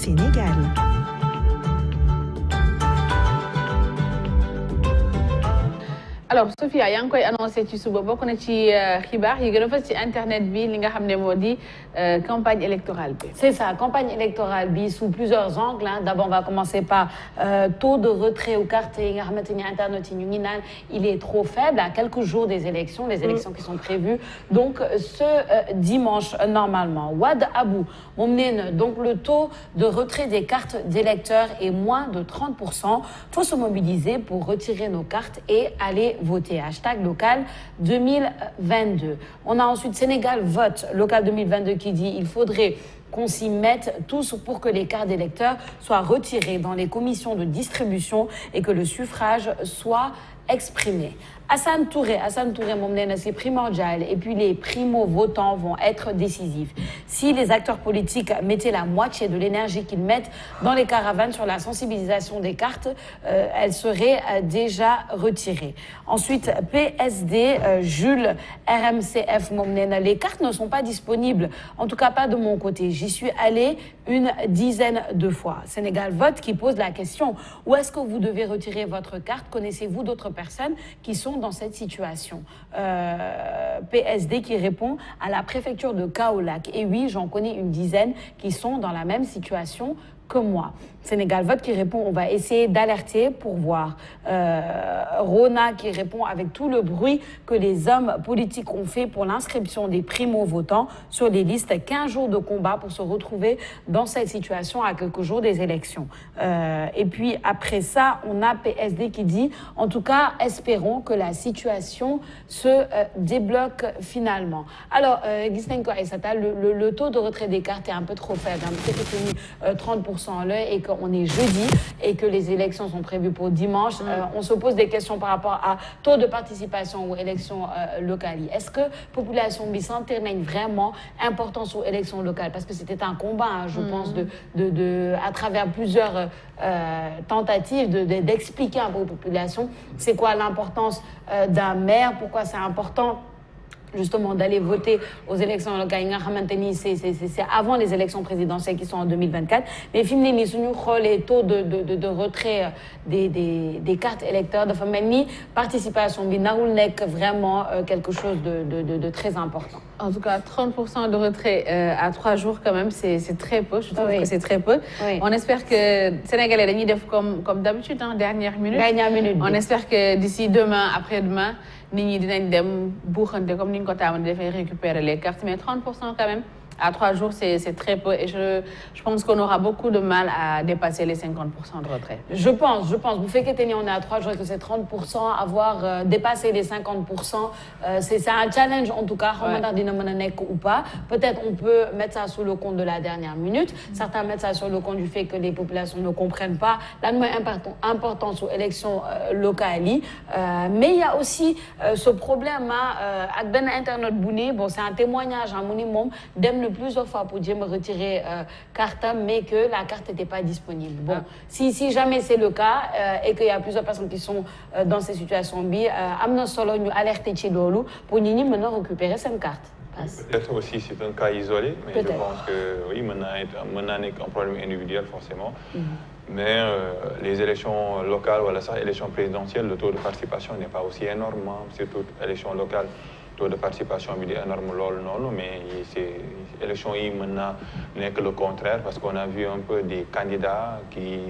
Sénégal. Alors Sophia yaa ngi koy annoncé ci suba bokk na ci xibaar yi gën a fës ci internet bi li nga xam ne moo di campagne électorale bi. C'est ça, campagne électorale bi sous plusieurs angles. D'abord on va commencer par taux de retrait aux cartes yi nga xamante ni internet yi ñu ngi naan il est trop faible à quelques jours des élections, les élections qui sont prévues donc ce dimanche normalement. Wade Abou moom nee na donc le taux de retrait des cartes d'électeurs est moins de 30%. Faut se mobiliser pour retirer nos cartes et aller voter. Hashtag local 2022. On a ensuite Sénégal vote local 2022 qui dit il faudrait qu'on s'y mette tous pour que les cartes d'électeurs soient retirées dans les commissions de distribution et que le suffrage soit exprimé. Hassan Touré moom nee na c'est primordial et puis les primo-votants vont être décisifs. Si les acteurs politiques mettaient la moitié de l'énergie qu'ils mettent dans les caravanes sur la sensibilisation des cartes, elles seraient déjà retirées. Ensuite, PSD, Jules RMCF moom nee na les cartes ne sont pas disponibles, en tout cas pas de mon côté. J'y suis allé une dizaine de fois. Sénégal Vote qui pose la question, où est-ce que vous devez retirer votre carte? Connaissez-vous d'autres personnes qui sont dans cette situation? PSD qui répond à la préfecture de Kaolack. Et oui, j'en connais une dizaine qui sont dans la même situation que moi. Sénégal Vote qui répond, on va essayer d'alerter pour voir. Rona qui répond avec tout le bruit que les hommes politiques ont fait pour l'inscription des primo-votants sur les listes. 15 jours de combat pour se retrouver dans cette situation à quelques jours des élections. Et puis après ça, on a PSD qui dit, en tout cas, espérons que la situation se débloque finalement. Alors, gis nañ ko Aïssata, le taux de retrait des cartes est un peu trop faible. Peut-être 30% à l'heure et qu'on est jeudi et que les élections sont prévues pour dimanche. On se pose des questions par rapport à taux de participation aux élections locales. Est-ce que la population bi sentir nañ vraiment importance aux élections locales? Parce que c'était un combat, je pense, à travers plusieurs tentatives d'expliquer un peu aux populations c'est quoi l'importance d'un maire, pourquoi c'est important justement d'aller voter aux élections locales. C'est avant les élections présidentielles qui sont en 2024. Mais finalement, si nous regardons les taux de retrait des cartes électeurs, de participation, n'est vraiment quelque chose de très important. En tout cas, 30% de retrait à 3 jours quand même, c'est très peu. Je trouve que c'est très peu. Oui. On espère que Sénégalais dañuy def comme d'habitude, dernière minute. On espère que d'ici demain, après-demain, nit ñi dinañ dem buuxante comme ni ñu ko taamu dafay récupérer les cartes, mais 30% quand même à 3 jours c'est très peu et je pense qu'on aura beaucoup de mal à dépasser les 50% de retrait. Je pense. Vous faites que on est à 3 jours et que c'est 30%, avoir dépassé les 50%, c'est un challenge en tout cas. Ou pas. Peut-être on peut mettre ça sous le compte de la dernière minute. Certains mettent ça sur le compte du fait que les populations ne comprennent pas la importance aux élections locales. Mais il y a aussi ce problème avec Ben Internet Bouni. Bon, c'est un témoignage à minimum plusieurs fois pour dire me retirer carte, mais que la carte n'était pas disponible. Bon, si jamais c'est le cas et qu'il y a plusieurs personnes qui sont dans ces situations, amna solo ñu alerter ci lolu pour ñi mëna récupérer cette carte. Peut-être aussi c'est un cas isolé, mais je pense que oui, maintenant n'est qu'un problème individuel forcément. Mais les élections locales, voilà ça, élections présidentielles, le taux de participation n'est pas aussi énorme, surtout élections locales. Taux de participation est énorme, mais c'est élection maintenant n'est que le contraire parce qu'on a vu un peu des candidats qui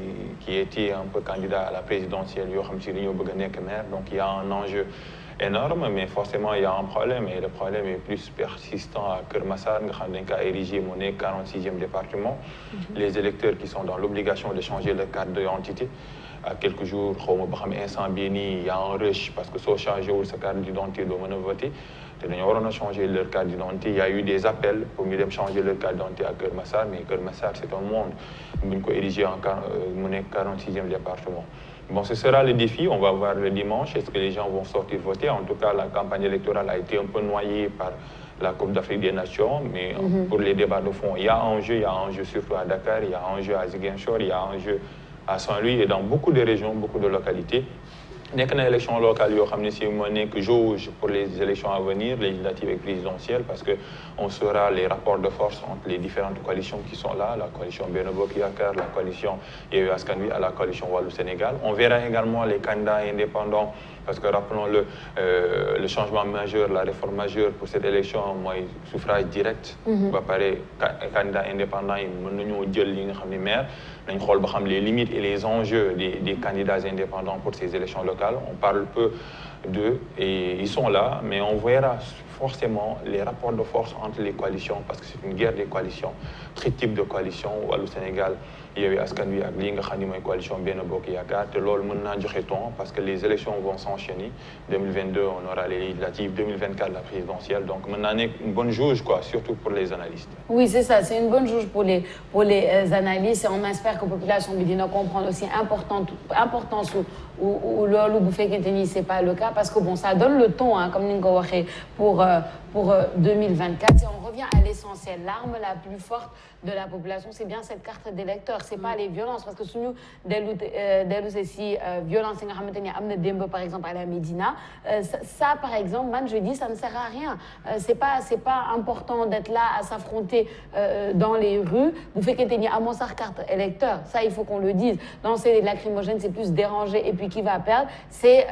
étaient un peu candidats à la présidentielle, donc il y a un enjeu énorme, mais forcément il y a un problème et le problème est plus persistant à Keur Massar, qui a érigé mon 46e département. Les électeurs qui sont dans l'obligation de changer leur carte d'identité. À quelques jours, il y a un rush parce que si on change sa carte d'identité, on doit voter. Ils ont changé leur carte d'identité. Il y a eu des appels pour changer leur carte d'identité à Keur Massar, mais Keur Massar, c'est un monde. On a érigé en 46e département. Bon, ce sera le défi. On va voir le dimanche. Est-ce que les gens vont sortir voter? En tout cas, la campagne électorale a été un peu noyée par la Coupe d'Afrique des Nations, mais pour les débats de fond, il y a un enjeu surtout à Dakar, il y a un enjeu à Ziguinchor, il y a un enjeu à Saint-Louis et dans beaucoup de régions, beaucoup de localités. nekk na élection locale yoo xam ne si moo nekk jauge pour les élections à venir législatives et présidentielles parce que on saura les rapports de force entre les différentes coalitions qui sont là, la coalition Benno Bokk Yakaar, la coalition Yewwi Askan Wi à la coalition Wallu Sénégal. On verra également les candidats indépendants parce que rappelons-le, le changement majeur, la réforme majeure pour cette élection mooy suffrage direct. ba pare candidat indépendant yi mën nañoo jël li nga xam ne maire nañ xool ba xam les limites et les enjeux des candidats indépendants pour ces élections locales. On parle peu d'eux et ils sont là, mais on verra forcément les rapports de force entre les coalitions parce que c'est une guerre des coalitions, tritype de coalition Wallu Sénégal Yewwi Askan Wi ak lii nga xam ne mooy coalition Benno Bokk Yakaar te loolu mën naa joxe temps parce que les élections vont s'enchaîner 2022 on aura les législatives 2024 la présidentielle donc mën naa nekk une bonne jauge quoi surtout pour les analystes. Oui c'est ça, c'est une bonne jauge pour les analystes et on espère que la population bi dina comprendre aussi importance ou loolu bu fekkente ni c'est pas le cas parce que bon ça donne le ton hein, comme ni nga ko waxee pour 2024 et on revient à l'essentiel. L'arme la plus forte de la population c'est bien cette carte d'électeur, c'est pas les violences parce que suñu dellu si violence yi nga xamante ni am na démb par exemple à la Médina ça par exemple man je dis ça ne sert à rien, c'est pas important d'être là à s'affronter dans les rues bu fekkente ni amoo sax carte électeur, ça il faut qu'on le dise. Lancer les lacrymogènes c'est plus déranger et puis qui va perdre c'est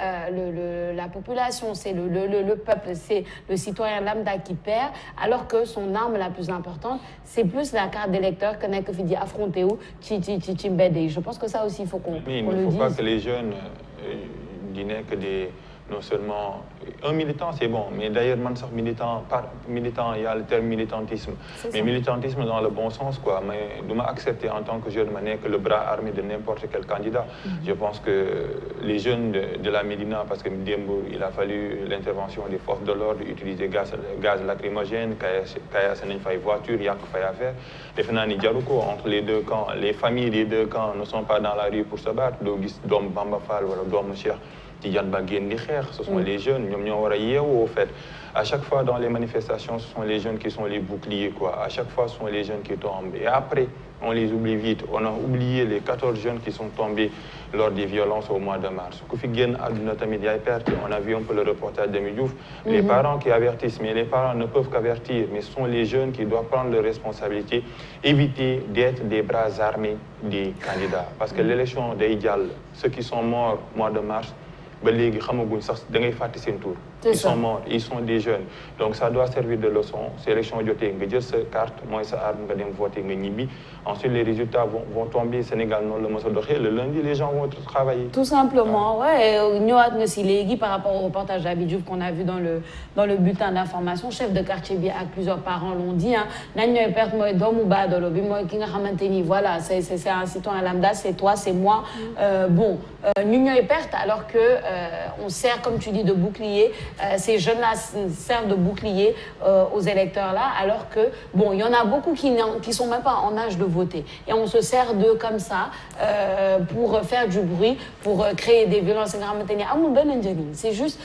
la population, c'est le peuple, c'est le citoyen lambda qui perd alors que son arme la plus importante c'est plus la carte d'électeur que nekk fi di affronter wu ci mbedd yi. Je pense que ça aussi il faut qu'on le dise. Il ne faut pas que les jeunes di nekk des non seulement un militant c'est bon mais d'ailleurs man sax militant il y a le terme militantisme mais militantisme dans le bon sens quoi mais du ma accepter en tant que jeune ma nekk le bras armé de n'importe quel candidat. Je pense que les jeunes de la Médina parce que démb il a fallu l'intervention des forces de l'ordre utiliser gaz lacrymogène caillassé nañ fay voiture yàq fay affaire defe naa ni jaru ko entre les deux camps. Les familles des deux camps ne sont pas dans la rue pour se battre doo gis doomu Bamba Fall wala doomu Cheikh Tidiane Ba génn di xeex. Ce sont les jeunes ñoom ñoo war a yeewu au fait. À chaque fois dans les manifestations ce sont les jeunes qui sont les boucliers quoi. À chaque fois ce sont les jeunes qui tombent et après on les oublie vite. On a oublié les 14 jeunes qui sont tombés lors des violences au mois de mars. Ku fi génn àdduna tamit yaay perte. On a vu un peu le reportage d'Amy Diouf. Les parents qui avertissent mais les parents ne peuvent qu'avertir mais ce sont les jeunes qui doivent prendre leurs responsabilités, éviter d'être des bras armés des candidats parce que l'élection day jàll. Ceux qui sont morts au mois de mars ba léegi xamaguñ sax da ngay fàtte seen tour. Ils sont morts, ils sont des jeunes. Donc ça doit servir de leçon. Ces élections jotee nga jël sa carte mooy sa arme nga dem voter nga ñibbi. Ensuite les résultats vont tomber. Sénégal noonu la mos a doxee le lundi les gens vont travailler. Tout simplement ouais ñëwaat nga si léegi par rapport au reportage d'Amy Diouf qu'on a vu dans le bulletin d'information. Chef de quartier bi ak plusieurs parents l'ont dit hein nañ ñooy perte mooy doomu baadoolo bi mooy ki nga xamante ni voilà c'est un citoyen lambda, c'est toi, c'est moi. Bon ñu ñooy perte alors que on sert comme tu dis de bouclier. Ces jeunes-là servent de bouclier aux électeurs là alors que bon il y en a beaucoup qui sont même pas en âge de voter et on se sert d'eux comme ça pour faire du bruit, pour créer des violences. C'est juste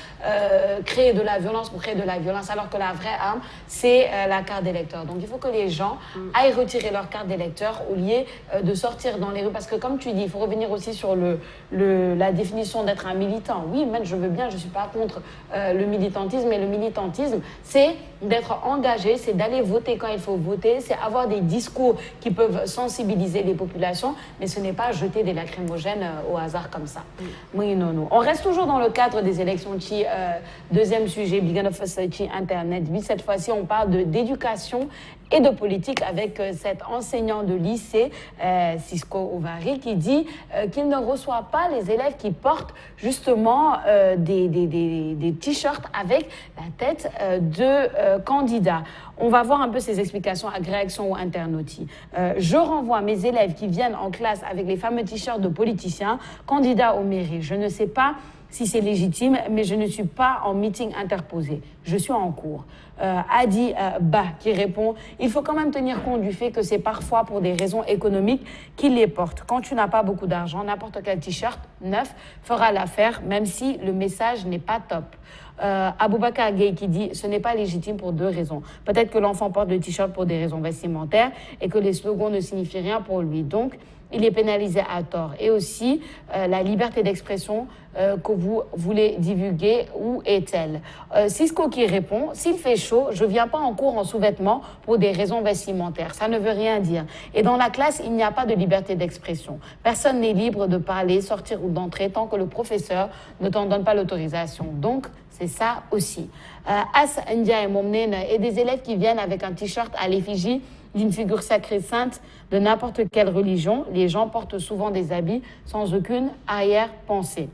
créer de la violence pour créer de la violence alors que la vraie arme c'est la carte d'électeur. Donc il faut que les gens aillent retirer leur carte d'électeur au lieu de sortir dans les rues parce que comme tu dis il faut revenir aussi sur la définition d'être un militant. Oui mais je veux bien, je suis pas contre le militantisme mais le militantisme c'est d'être engagé, c'est d'aller voter quand il faut voter, c'est avoir des discours qui peuvent sensibiliser les populations mais ce n'est pas jeter des lacrymogènes au hasard comme ça. On reste toujours dans le cadre des élections ci deuxième sujet bi gën a fës ci internet bi cette fois-ci on parle d'éducation et de politique avec cet enseignant de lycée Cisco Ovary qui dit qu'il ne reçoit pas les élèves qui portent justement des t-shirts avec la tête de candidats. On va voir un peu ces explications à réaction ou internautes. Je renvoie mes élèves qui viennent en classe avec les fameux t-shirts de politiciens, candidats aux mairies. Je ne sais pas si c'est légitime, mais je ne suis pas en meeting interposé. Je suis en cours. Adi Ba qui répond « Il faut quand même tenir compte du fait que c'est parfois pour des raisons économiques qu'ils les portent. Quand tu n'as pas beaucoup d'argent, n'importe quel t-shirt neuf fera l'affaire, même si le message n'est pas top. » Aboubakar Gueye qui dit « Ce n'est pas légitime pour 2 raisons. Peut-être que l'enfant porte le t-shirt pour des raisons vestimentaires et que les slogans ne signifient rien pour lui. Donc, il est pénalisé à tort. Et aussi, la liberté d'expression que vous voulez divulguer, où est-elle? Cisco qui répond, s'il fait chaud, je ne viens pas en cours en sous-vêtements pour des raisons vestimentaires. Ça ne veut rien dire. Et dans la classe, il n'y a pas de liberté d'expression. Personne n'est libre de parler, sortir ou d'entrer tant que le professeur ne t'en donne pas l'autorisation. Donc, c'est ça aussi. As Ndiaye Momnena et des élèves qui viennent avec un t-shirt à l'effigie d'une figure sacrée sainte de n'importe quelle religion. Les gens portent souvent des habits sans aucune arrière-pensée.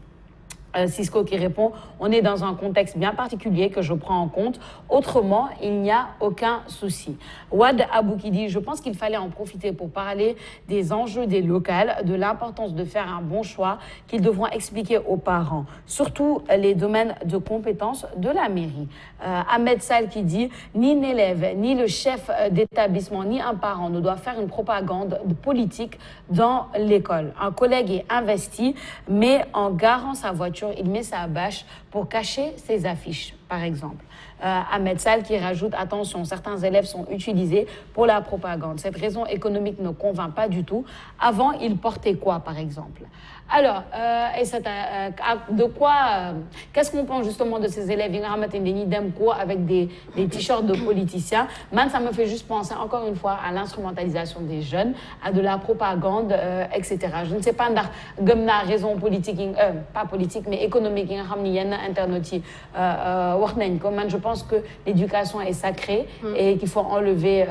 Cisco qui répond, on est dans un contexte bien particulier que je prends en compte. Autrement, il n'y a aucun souci. Wad Abou qui dit, je pense qu'il fallait en profiter pour parler des enjeux des locales, de l'importance de faire un bon choix qu'ils devront expliquer aux parents. Surtout les domaines de compétences de la mairie. Ahmed Sall qui dit, ni un élève, ni le chef d'établissement, ni un parent ne doit faire une propagande politique dans l'école. Un collègue est investi, mais en garant sa voiture, il met sa bâche pour cacher ses affiches, par exemple. Ahmed Sall qui rajoute, attention, certains élèves sont utilisés pour la propagande. Cette raison économique ne convainc pas du tout. Avant, ils portaient quoi, par exemple? Alors, de quoi, qu'est-ce qu'on pense justement de ces élèves avec des t-shirts de politiciens? Man, ça me fait juste penser encore une fois à l'instrumentalisation des jeunes, à de la propagande, etc. Je ne sais pas, la raison politique, pas politique, mais économique, je pense que l'éducation est sacrée et qu'il faut enlever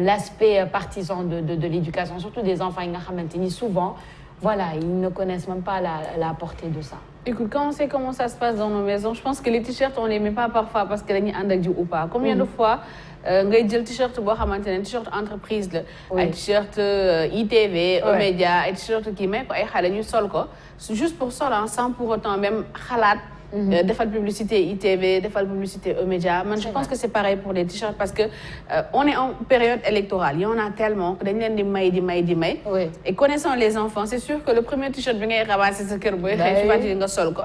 l'aspect partisan de l'éducation, surtout des enfants, souvent. Voilà, ils ne connaissent même pas la portée de ça. Écoute, quand on sait comment ça se passe dans nos maisons, je pense que les t-shirts, on ne les met pas parfois parce que dañuy ànd ak jiw ou pas. Combien de fois ngay jël t-shirt boo xamante ne t-shirt entreprise la, ay t-shirt ITV, Omédia, ay t-shirt qui may ko ay xale ñu sol ko juste pour sol, sans pour autant même xalaat defal publicité ITV, defal publicité Omédia. Je pense que c'est pareil pour les t-shirts parce que on est en période électorale. Il y en a tellement que dañ leen di may. Et connaissant les enfants, c'est sûr que le premier t-shirt bi ngay ramasser sa kër boy xëy ci nga sol ko.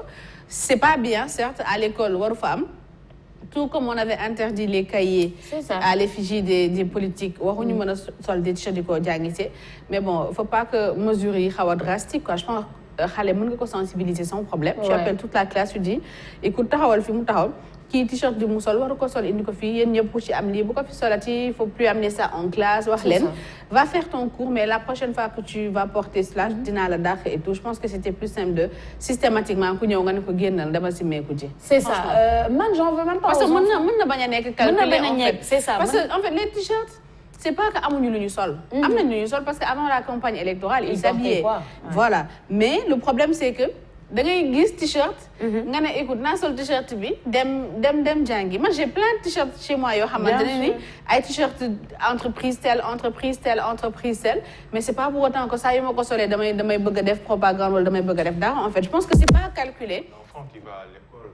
C'est pas bien, certes, à l'école waru fa am. Tout comme on avait interdit les cahiers à l'effigie des politiques, waruñu mën a sol des t-shirts di ko jàngite. Mais bon, il faut pas que mesures yi xaw a drastique quoi. Je pense xale mën nga ko sensibiliser sans problème. Tu appelles toute la classe, tu dis écoute taxawal fi mu taxaw kii t-shirt du mu sol waru ko sol indi ko fii yéen ñëpp ku ci am lii bu ko fi solati, il faut plus amener ça en classe wax leen va faire ton cours mais la prochaine fois que tu vas porter cela dinaa la dàq et tout. Je pense que c'était plus simple de systématiquement ku ñëw nga ne ko génnal dama si meeku ji. C'est ça. Man j'en veux même pas. Parce que mën na bañ a nekk calculé en fait. C'est ça. Parce que en fait les t-shirts c'est pas que amuñu lu ñu sol. Am nañu lu ñu sol parce que avant la campagne électorale ils s'habillaient. Voilà. Mais le problème c'est que da ngay gis t-shirt nga ne écoute naa sol t-shirt bi dem jàngi. Moi j'ai plein de t-shirts chez moi yoo xamante ne ni ay t-shirt entreprise telle mais c'est pas pour autant que ça yu ma ko solee damay bëgg a def propagande wala damay bëgg a def dara. En fait je pense que c'est pas calculé. L'enfant qui va à l'école,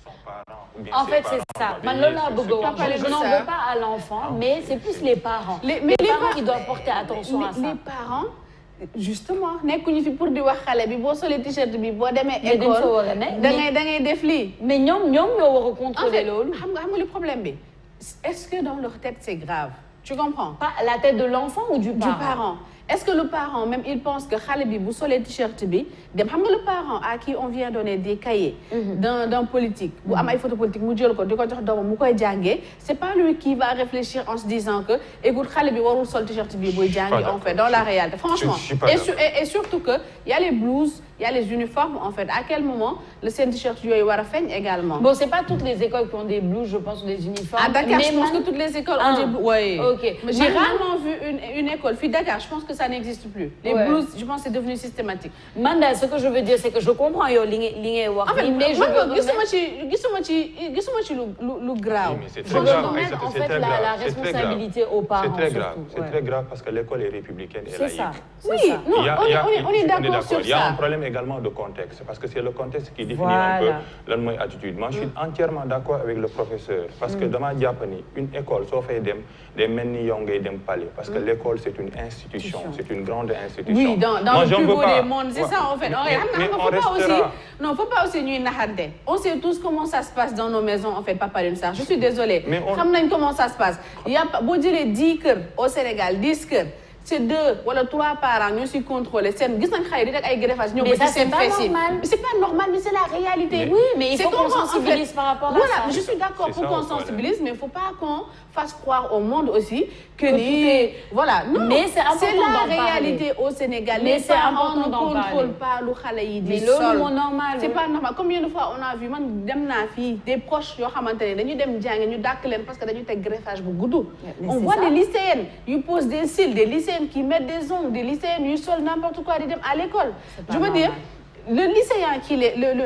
son parent ou bien en fait c'est ça. Je n'en veux pas à l'enfant, mais c'est plus les parents. Les parents qui doivent porter attention à ça. Les parents justement nekkuñu fi pour di wax xale bi boo solee t-shirt bi boo demee école da ngay def lii. Mais ñoom ñoo war a contrôler loolu. xam nga le problème bi est-ce que dans leur tête c'est grave? Tu comprends? Pas la tête de l'enfant ou du parent? Du parent. Est-ce que le parent même il pense que xale bi bu solee t-shirt bi dem xam nga le parent à qui on vient donner des cahiers d'un politique bu am ay photo politique mu jël ko di ko jox doomam mu koy jàngee, c'est pas lui qui va réfléchir en se disant que écoute xale bi warul sol t-shirt bi buy jàngi en fait dans la réalité franchement. Et surtout que il y a les blouses, il y a les uniformes en fait. À quel moment le seen t-shirt yooyu war a feeñ également? Bon, c'est pas toutes les écoles qui ont des blouses, je pense, des uniformes. À Dakar, je pense que toutes les écoles ont des blouses. Oui. Ok. J'ai rarement vu une école. Puis Dakar, je pense que ça n'existe plus. Les blouses, je pense que c'est devenu systématique. Manda, ce que je veux dire, c'est que je comprends yo ligne en fait, mais je veux gisuma ci lu grave. Je veux mettre en fait la responsabilité aux parents. C'est très grave parce que l'école est républicaine et laïque. C'est ça. Oui, non, on est d'accord sur ça. Il y a un problème également de contexte, parce que c'est le contexte qui définit un peu l'attitude. Moi, je suis entièrement d'accord avec le professeur, parce que dans ma diaponie, une école, sauf des menni yongé dem palais, parce que l'école, c'est une institution, c'est une grande institution. Oui, dans le plus beau des mondes, c'est ça en fait. Non, faut pas aussi nuire nahante. On sait tous comment ça se passe dans nos maisons, en fait, Papa Lunsar. Je suis désolée. Mais comment ça se passe. Il y a, vous direz 10 cœurs au Sénégal, 10 cœurs. C'est 2 ou 3 parents qui sont contrôlés. C'est pas normal. C'est pas normal, mais c'est la réalité. Oui, mais il faut qu'on sensibilise par rapport à ça. Voilà, je suis d'accord pour qu'on sensibilise, mais il ne faut pas qu'on fasse croire au monde aussi que voilà. Non, mais c'est la réalité au Sénégal. Mais c'est important d'en parler. On ne contrôle pas le khalaïd. Mais c'est normal. C'est pas normal. Combien de fois on a vu des proches qui parce que dañu tek greffage bu goudou. On voit des lycéennes, ils posent des cils, des lycéennes qui mettent des ongles, des lycéennes qui solent n'importe quoi à l'école. Je veux dire, le lycéen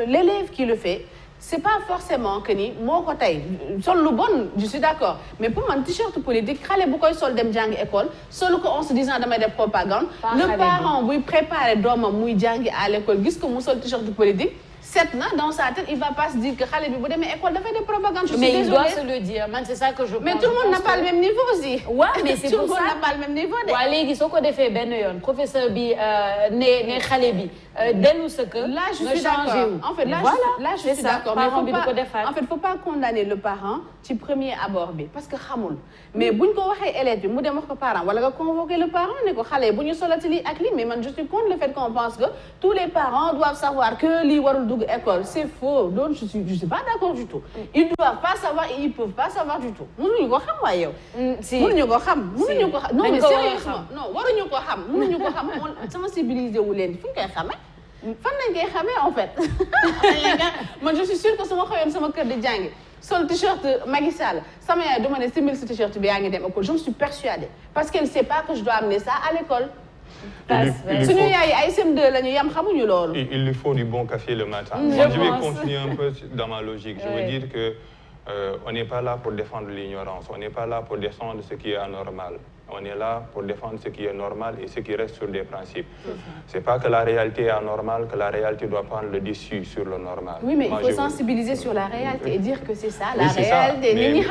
l'élève qui le fait, c'est pas forcément que ni mon côté sol le bon, je suis d'accord, mais pour mon t-shirt politique xalé bu koy sol dem jang école solo ko en se disant damay def propagande le parent buy préparer domam muy jangi à l'école gis ko mu sol t-shirt politique dans sa tête, il ne va pas se dire que Khaled bi bu demee école dafay des propagandes. Mais il doit se le dire. C'est ça que je pense. Mais tout le monde n'a pas le même niveau aussi. Ouais, mais c'est pour ça. Tout le monde n'a pas le même niveau. Ouais, léegi soo ko defee benn yoon professeur bi ne xale bi dellu sa kër. Là je suis d'accord. En fait là je suis d'accord. Mais en fait il faut pas condamner le parent ci premier abord bi parce que xamul. Mais buñ ko waxee élève bi mu dem wax ko parent wala nga convoquer le parent ne ko xale bu ñu solati lii ak lii mais man je suis contre le fait qu'on pense que tous les parents doivent savoir que lii warul dugg école. C'est faux. Donc je suis pas d'accord du tout. Ils ne doivent pas savoir et ils peuvent pas savoir du tout. Mënuñu ko xam waaye yow. Mënuñu ko xam. Mënuñu ko xam. Non mais sérieusement non waruñu ko xam. Mënuñu ko xam on sensibiliser wu leen fu ñu koy xamee. Fan lañ koy xamee en fait. Moi je suis sûre que sama xëyoon sama kër di jàngi sol t-shirt Macky Sall sama yaay dama ne simil sa t-shirt bi yaa ngi dem école. Je me suis persuadée parce qu'elle ne sait pas que je dois amener ça à l'école. Il lui faut du bon café le matin. Je vais continuer un peu dans ma logique. Je veux dire que on n'est pas là pour défendre l'ignorance. On n'est pas là pour défendre ce qui est anormal. On est là pour défendre ce qui est normal et ce qui reste sur des principes. C'est pas que la réalité est anormale, que la réalité doit prendre le dessus sur le normal. Oui, mais il faut sensibiliser sur la réalité et dire que c'est ça, la réalité.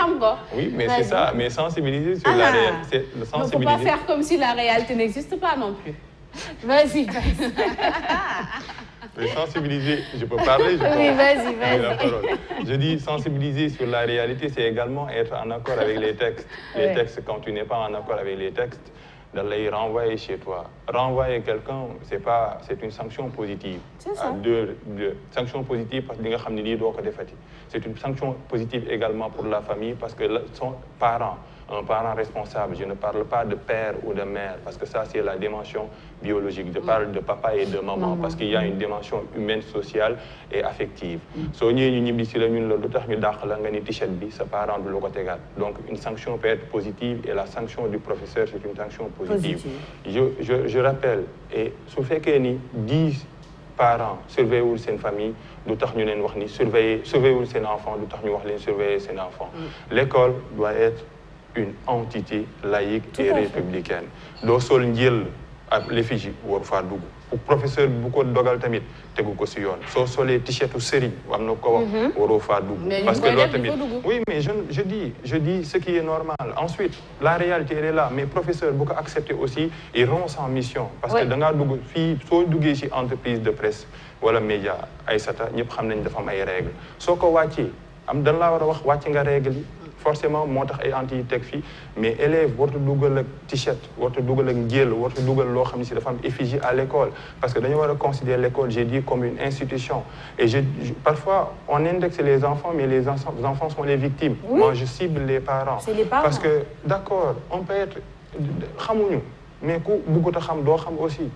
Oui, mais c'est ça. Mais sensibiliser sur la réalité. Il ne faut pas faire comme si la réalité n'existe pas non plus. Vas-y. Mais sensibiliser, je peux parler, Oui, vas-y. La parole. Je dis sensibiliser sur la réalité, c'est également être en accord avec les textes. Les textes, quand tu n'es pas en accord avec les textes, de les renvoyer chez toi. Renvoyer quelqu'un, c'est une sanction positive. C'est ça. Sanction positive parce que c'est une sanction positive également pour la famille parce que son parent, un parent responsable, je ne parle pas de père ou de mère parce que ça c'est la dimension biologique. Je parle de papa et de maman parce qu'il y a une dimension humaine, sociale et affective. Donc une sanction peut être positive et la sanction du professeur c'est une sanction positive. Je rappelle, et ce fait que 10 parents surveillent ses familles, surveiller ses enfants, surveiller ses enfants. L'école doit être une entité laïque et républicaine. Do sol njël ak l'effigie war fa dugg. Pour professeur bu ko dogal tamit tegu ko ci yoon. So solé t-shirtu serigne am na ko wax waro fa dugg. Parce que l'autre tamit. Oui, mais je dis ce qui est normal. Ensuite, la réalité elle est là, mais professeur bu ko accepter aussi, ils rond sans mission parce que da nga dugg fi so duggé ci entreprise de presse wala média Aïssata ñep xam nañ dafa am ay règles. Soko wàccee am dañ la wara wax wàcc nga règles yi. Forcément moo tax ay anti-tech fii mais élève wartu dugal ak t-shirt wartu dugal ak njël wartu dugal loo xam ne si dafa am effigie à l'école parce que dañu war a considérer l'école j'ai dit comme une institution et parfois on indexe les enfants mais les enfants sont les victimes. Moi je cible les parents. C'est les parents. Parce que d'accord on peut être xamuñu mais ku bëggut a xam doo xam aussi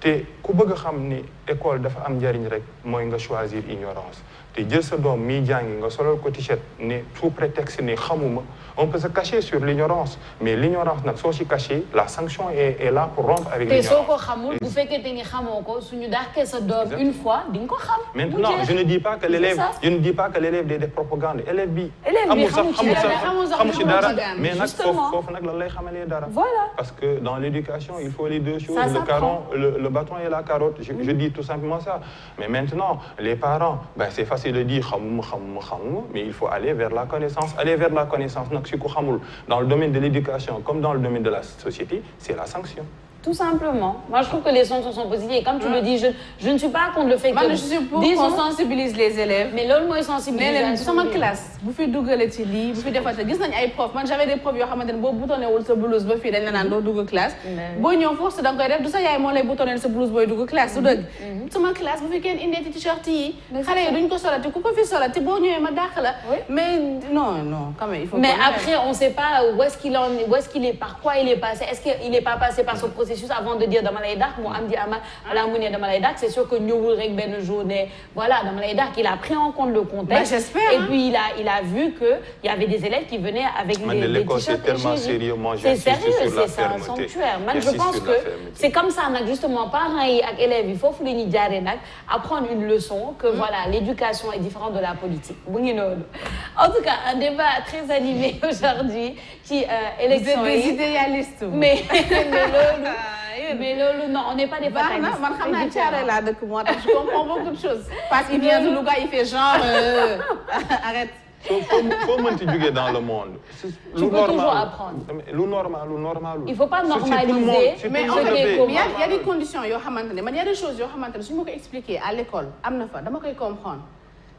te ku bëgg a xam ni école dafa am njariñ rek mooy nga choisir ignorance. te jël sa doom mi jàngi nga solal ko t-shirt ne sous prétexte ne xamuma on peut se cacher sur l'ignorance mais l'ignorance nag soo ci caché la sanction est là pour rompre avec l'ignorance. te soo ko xamul bu fekkente ni xamoo ko suñu dàqee sa doom une fois di nga ko xam. maintenant je ne dis pas que l'élève day def propagande élève bi xamul ci dara mais nag foofu nag lan lay xamalee dara. Voilà. parce que dans l'éducation l'éducation, il faut les deux choses, Ça le bâton et la carotte. Je dis tout simplement ça. Mais maintenant, les parents, ben, c'est facile de dire, mais il faut aller vers la connaissance. Aller vers la connaissance, dans le domaine de l'éducation comme dans le domaine de la société, c'est la sanction. Tout simplement. Moi, je trouve que les sanctions sont positives. Et comme tu le dis, je ne suis pas contre le fait que... je suis pour qu'on sensibilise les élèves. Mais l'autre mot est sensibilisation. Dans ma classe, vous faites double ci li, vous faites des fois, ay prof. Man j'avais des profs yo xamantene bo boutonné wul sa blouse ba fi dañ la nan do dugg classe. Bo ñew force dang koy def du sa yaay mo lay boutonné sa blouse boy dugg classe du deug. Sama classe bu fi kenn indé t-shirt yi, xalé yi duñ ko solati ku ko fi solati bo ñewé ma dakh la. Mais non, quand même il faut. Mais après on sait pas où est-ce qu'il est, par quoi il est passé. Est-ce qu'il est pas passé par ce processus avant de dire dama lay dakh mo am di ama ala mu ne dama lay dakh, c'est sûr que ñewul rek ben journée voilà dama lay dakh, il a pris en compte le contexte. J'espère, et puis il a vu que il y avait des élèves qui venaient avec des t-shirts. C'est tellement sérieux, moi c'est sérieux, c'est un sanctuaire. Moi je pense que c'est comme ça justement parents et élèves il faut que ñu jaré nak apprendre une leçon que voilà l'éducation est différente de la politique. En tout cas un débat très animé aujourd'hui qui élection. Vous êtes des idéalistes. Mais non, on n'est pas des fatalistes. Je comprends beaucoup de choses. Parce qu'il vient de Louga, il fait genre... Arrête. Il faut monter dans le monde. Tu peux toujours apprendre. Normal. Il ne faut pas normaliser. Mais en fait, il y a des conditions, il y a des choses, si je peux expliquer à l'école, je peux comprendre.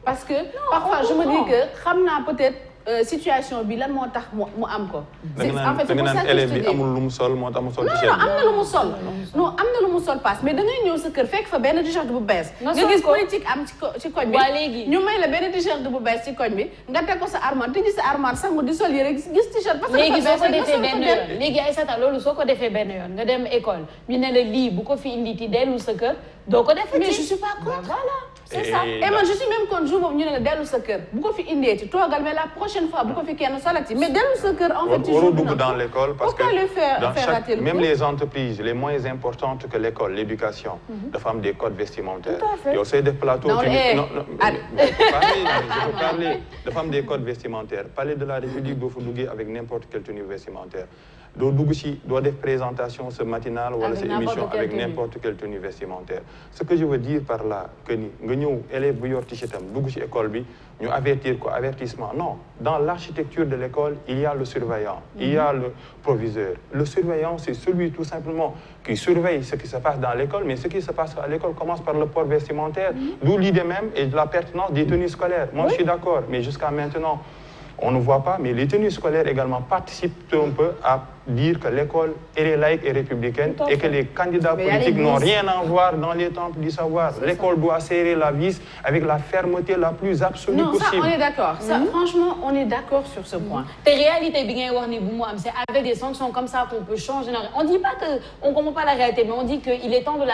Parce que parfois, je me dis que je sais peut-être situation bi lan moo tax mu am ko. En fait c'est pour ça que je te dis amul lu mu sol moo tax mu sol t-shirt. Non am na lu mu sol. Non am na lu mu sol passe mais da ngay ñëw sa kër fekk fa benn t-shirt bu bees. nga gis politique am ci koñ bi. ñu may la benn t-shirt bu bees ci koñ bi nga teg ko sa armoire tëj sa armoire sangu di sol yére gis t-shirt. parce que léegi soo ko defee benn yoon léegi Aïssata loolu soo ko defee benn yoon nga dem école ñu ne la lii bu ko fi indi ti dellu sa kër doo ko def. Mais je suis pas contre. Voilà. C'est ça. Et moi je suis même contre jour boobu ñu ne la dellu sa kër bu ko fi indee ci toogal mais la prochaine fois bu ko fi kenn solati mais dellu sa kër en fait toujours dans l'école parce que dans même les entreprises les moins importantes que l'école l'éducation dafa am des codes vestimentaires. Yow say def plateau je peux parler dafa am des codes vestimentaires. Palais de la République doo fa duggee avec n'importe quelle tenue vestimentaire. doo dugg ci doo def présentation ce matinal wala cette émission avec n'importe quelle tenue vestimentaire. Ce que je veux dire par là que ni nga ñëw élève bu yor t-shirtam dugg ci école bi ñu avertir ko avertissement non dans l'architecture de l'école il y a le surveillant il y a le proviseur. Le surveillant c'est celui tout simplement qui surveille ce qui se passe dans l'école mais ce qui se passe à l'école commence par le port vestimentaire d'où l'idée même et de la pertinence des tenues scolaires. Moi je suis d'accord mais jusqu'à maintenant on ne voit pas, mais les tenues scolaires également participent un peu à dire que l'école est laïque et républicaine et que les candidats politiques n'ont rien à voir dans les temples du savoir. L'école doit serrer la vis avec la fermeté la plus absolue possible. Non, ça, on est d'accord. Franchement, on est d'accord sur ce point. La réalité, c'est avec des sanctions comme ça qu'on peut changer. On ne dit pas qu'on ne comprend pas la réalité, mais on dit qu'il est temps de la